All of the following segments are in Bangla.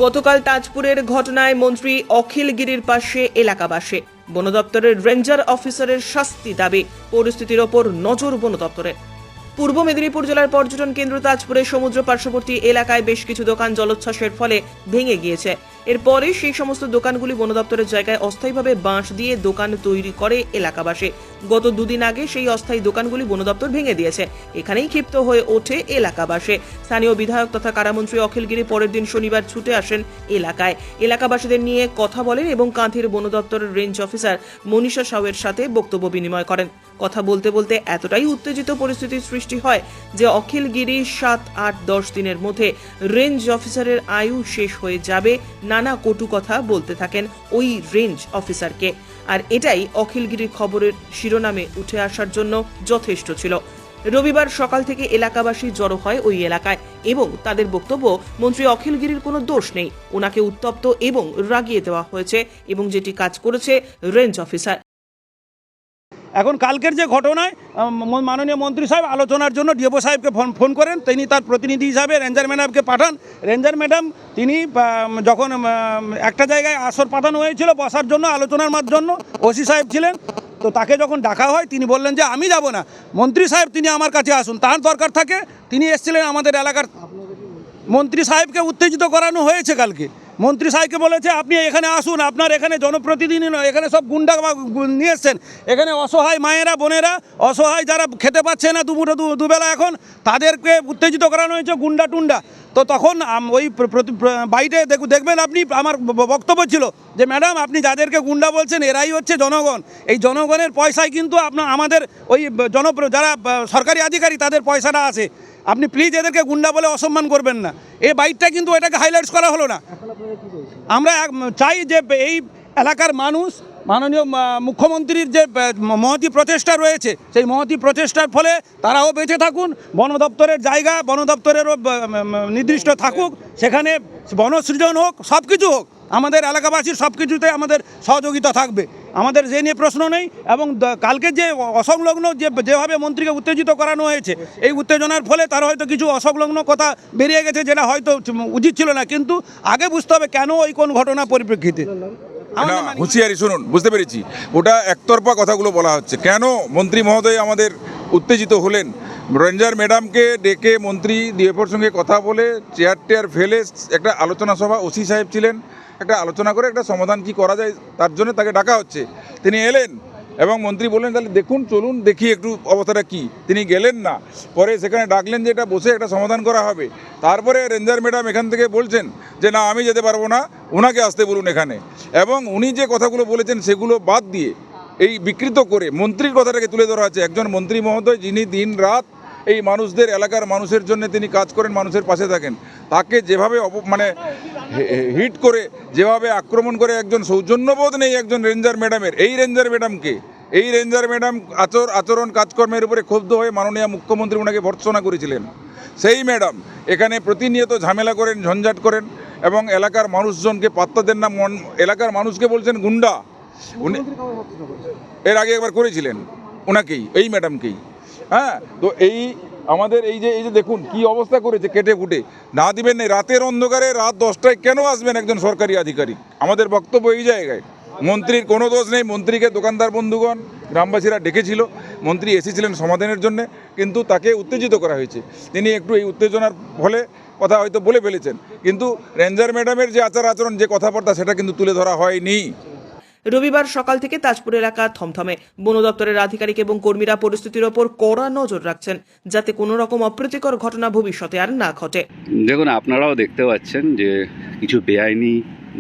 গতকাল তাজপুরের ঘটনায় মন্ত্রী অখিল গিরির পাশে এলাকাবাসী। বন দপ্তরের রেঞ্জার অফিসারের শাস্তি দাবি, পরিস্থিতির ওপর নজর বন দপ্তরের। পূর্ব মেদিনীপুর জেলার পর্যটন কেন্দ্র তাজপুরের সমুদ্র পার্শ্ববর্তী এলাকায় বেশ কিছু দোকান জলোচ্ছ্বাসের ফলে ভেঙে গিয়েছে। এরপরে সেই সমস্ত দোকানগুলি বন দপ্তরের জায়গায় অস্থায়ীভাবে বাঁশ দিয়ে দোকান তৈরি করে এলাকাবাসী। গত দুদিন আগে সেই অস্থায়ী দোকানগুলি বন দপ্তর ভেঙে দিয়েছে। এখানেই ক্ষিপ্ত হয়ে ওঠে এলাকাবাসী। স্থানীয় বিধায়ক তথা কারামন্ত্রী অখিল গিরি পরের দিন শনিবার ছুটে আসেন এলাকায়। এলাকাবাসীদের নিয়ে কথা বলেন এবং কাঁথির বন দপ্তরের রেঞ্জ অফিসার মনীষা সাউয়ের সাথে বক্তব্য বিনিময় করেন। কথা বলতে বলতে এতটাই উত্তেজিত পরিস্থিতির সৃষ্টি হয় যে অখিল গিরি 7, 8, 10 দিনের মধ্যে রেঞ্জ অফিসারের আয়ু শেষ হয়ে যাবে নানা কটু কথা বলতে থাকেন ওই রেঞ্জ অফিসারকে। আর এটাই অখিলগিরির খবরের শিরোনামে উঠে আসার জন্য যথেষ্ট ছিল। রবিবার সকাল থেকে এলাকাবাসী জড়ো হয় ওই এলাকায় এবং তাদের বক্তব্য, মন্ত্রী অখিলগিরির কোনো দোষ নেই, ওনাকে উত্তপ্ত এবং রাগিয়ে দেওয়া হয়েছে এবং যেটি কাজ করেছে রেঞ্জ অফিসার। এখন কালকের যে ঘটনায় মাননীয় মন্ত্রী সাহেব আলোচনার জন্য ডিএফও সাহেবকে ফোন করেন। তিনি তার প্রতিনিধি হিসাবে রেঞ্জার ম্যাডামকে পাঠান। রেঞ্জার ম্যাডাম তিনি যখন একটা জায়গায় আসর পাঠানো হয়েছিল বসার জন্য, আলোচনার জন্য, ওসি সাহেব ছিলেন, তো তাকে যখন ডাকা হয় তিনি বললেন যে আমি যাব না, মন্ত্রী সাহেব তিনি আমার কাছে আসুন, তার দরকার থাকে। তিনি এসেছিলেন আমাদের এলাকার। মন্ত্রী সাহেবকে উত্তেজিত করানো হয়েছে কালকে। মন্ত্রী সাহেবকে বলেছে আপনি এখানে আসুন, আপনার এখানে জনপ্রতিনিধি নয়, এখানে সব গুন্ডা নিয়ে এসছেন, এখানে অসহায় মায়েরা বোনেরা, অসহায় যারা খেতে পাচ্ছে না দুবেলা, এখন তাদেরকে উত্তেজিত করানো হয়েছে গুন্ডা টুন্ডা। তো তখন ওই বাইরে দেখবেন আপনি, আমার বক্তব্য ছিল যে ম্যাডাম আপনি যাদেরকে গুন্ডা বলছেন এরাই হচ্ছে জনগণ। এই জনগণের পয়সায় কিন্তু আমাদের ওই যারা সরকারি আধিকারিক তাদের পয়সাটা আছে। আপনি প্লিজ এদেরকে গুন্ডা বলে অসম্মান করবেন না। এই বাইকটা কিন্তু এটাকে হাইলাইটস করা হলো না। আমরা চাই যে এই এলাকার মানুষ মাননীয় মুখ্যমন্ত্রীর যে মহতি প্রচেষ্টা রয়েছে, সেই মহতি প্রচেষ্টার ফলে তারাও বেঁচে থাকুন। বন দপ্তরের জায়গা বন দপ্তরেরও নির্দিষ্ট থাকুক, সেখানে বনসৃজন হোক, সব কিছু হোক, আমাদের এলাকাবাসীর সব কিছুতে আমাদের সহযোগিতা থাকবে, আমাদের যে নিয়ে প্রশ্ন নেই। এবং কালকে যে অসংলগ্ন যেভাবে মন্ত্রীকে উত্তেজিত করানো হয়েছে, এই উত্তেজনার ফলে তার হয়তো কিছু অসংলগ্ন কথা বেরিয়ে গেছে, যেটা হয়তো উচিত ছিল না। কিন্তু আগে বুঝতে হবে কেন ওই কোন ঘটনা পরিপ্রেক্ষিতে। হুঁশিয়ারি শুনুন, বুঝতে পেরেছি ওটা একতরফা কথাগুলো বলা হচ্ছে। কেন মন্ত্রী মহোদয় আমাদের উত্তেজিত হলেন? রেঞ্জার ম্যাডামকে ডেকে মন্ত্রী ডিএফওর সঙ্গে কথা বলে চেয়ার ফেলে একটা আলোচনা সভা, ওসি সাহেব ছিলেন, একটা আলোচনা করে একটা সমাধান কি করা যায় তার জন্য তাকে ডাকা হচ্ছে। তিনি এলেন এবং মন্ত্রী বললেন তাহলে দেখুন, চলুন দেখি একটু অবস্থাটা কি। তিনি গেলেন না, পরে সেখানে ডাকলেন যে এটা বসে একটা সমাধান করা হবে। তারপরে রেঞ্জার ম্যাডাম এখান থেকে বলছেন যে না আমি যেতে পারবো না, ওনাকে আসতে বলুন এখানে। এবং উনি যে কথাগুলো বলেছেন সেগুলো বাদ দিয়ে এই বিকৃত করে মন্ত্রীর কথাটাকে তুলে ধরা আছে। একজন মন্ত্রী মহোদয় যিনি দিন রাত এই মানুষদের, এলাকার মানুষের জন্য তিনি কাজ করেন, মানুষের পাশে থাকেন, তাকে যেভাবে হিট করে, যেভাবে আক্রমণ করে, একজন সৌজন্যবোধ নেই একজন রেঞ্জার ম্যাডামের। এই রেঞ্জার ম্যাডাম আচরণ কাজকর্মের উপরে ক্ষুব্ধ হয়ে মাননীয় মুখ্যমন্ত্রী ওনাকে ভর্ৎসনা করেছিলেন। সেই ম্যাডাম এখানে প্রতিনিয়ত ঝামেলা করেন, ঝঞ্ঝাট করেন এবং এলাকার মানুষজনকে পাত্তা দেন না। এলাকার মানুষকে বলছেন গুন্ডা। উনি এর আগে একবার করেছিলেন ওনাকেই, এই ম্যাডামকেই। হ্যাঁ, তো আমাদের এই যে দেখুন কি অবস্থা করেছে, কেটে ফুটে না দিবেন নেই। রাতের অন্ধকারে রাত 10টায় কেন আসবেন একজন সরকারি আধিকারিক? আমাদের বক্তব্য এই জায়গায়, মন্ত্রীর কোনো দোষ নেই। মন্ত্রীকে দোকানদার বন্ধুগণ, গ্রামবাসীরা ডেকেছিল, মন্ত্রী এসেছিলেন সমাধানের জন্য, কিন্তু তাকে উত্তেজিত করা হয়েছে। তিনি একটু এই উত্তেজনার ফলে কথা হয়তো বলে ফেলেছেন, কিন্তু রেঞ্জার ম্যাডামের যে আচরণ, যে কথাবার্তা, সেটা কিন্তু তুলে ধরা হয়নি। রবিবার সকাল থেকে তাজপুর এলাকা থমথমে। বন দপ্তরের আধিকারিক এবং কর্মীরা পরিস্থিতির ওপর কড়া নজর রাখছেন যাতে কোনো রকম অপ্রীতিকর ঘটনা ভবিষ্যতে আর না ঘটে। দেখুন, আপনারাও দেখতে পাচ্ছেন যে কিছু বেআইনি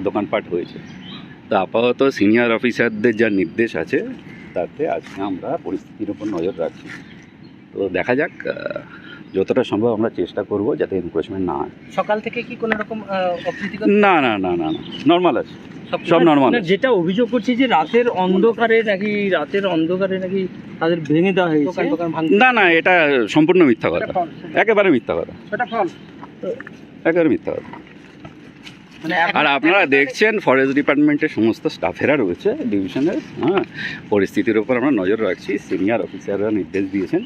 দোকানপাট হয়েছে। তো আপাতত সিনিয়র অফিসারদের যা নির্দেশ আছে তাতে আজকে আমরা পরিস্থিতির উপর নজর রাখছি। তো দেখা যাক, যতটা সম্ভব আমরা চেষ্টা করব যাতে এনক্রোচমেন্ট না হয়। সকাল থেকে কি কোনো রকম অপ্রীতিকর? না, নর্মাল আছে, সব নর্মাল। যেটা অভিযোগ করছি যে রাতের অন্ধকারে নাকি তাদের ভেঙে দেওয়া হয়েছে। না, এটা সম্পূর্ণ মিথ্যা কথা, একেবারে মিথ্যা কথা, একেবারে মিথ্যা কথা। আর আপনারা দেখছেন ফরেস্ট ডিপার্টমেন্টের সমস্ত স্টাফেরা রয়েছে ডিভিশনের। হ্যাঁ, পরিস্থিতির উপর আমরা নজর রাখছি। সিনিয়র অফিসাররা নির্দেশ দিয়েছেন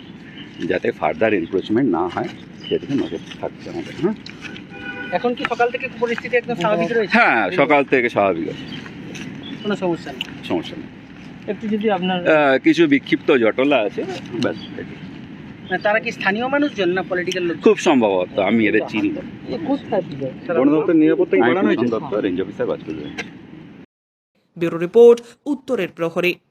যাতে ফার্দার এনক্রোচমেন্ট না হয়, সেদিকে নজর থাকছে আমাদের। হ্যাঁ। এখন কি সকাল থেকে পরিস্থিতি একদম স্বাভাবিক রয়েছে? হ্যাঁ, সকাল থেকে স্বাভাবিক আছে, কোনো সমস্যা নেই। সমস্যা নেই। একটু যদি আপনার কিছু বিক্ষিপ্ত জটলা আছে, ব্যাস এটাই। মানে তারা কি স্থানীয় মানুষজন না পলিটিক্যাল লোক? খুব সম্ভবত, আমি এদের চিনি না। কোথায় বন দপ্তর নিরাপত্তা বাড়ানো হয়েছে, দপ্তর রেঞ্জ অফিসার কাজ করবে। ব্যুরো রিপোর্ট, উত্তরের প্রহরী।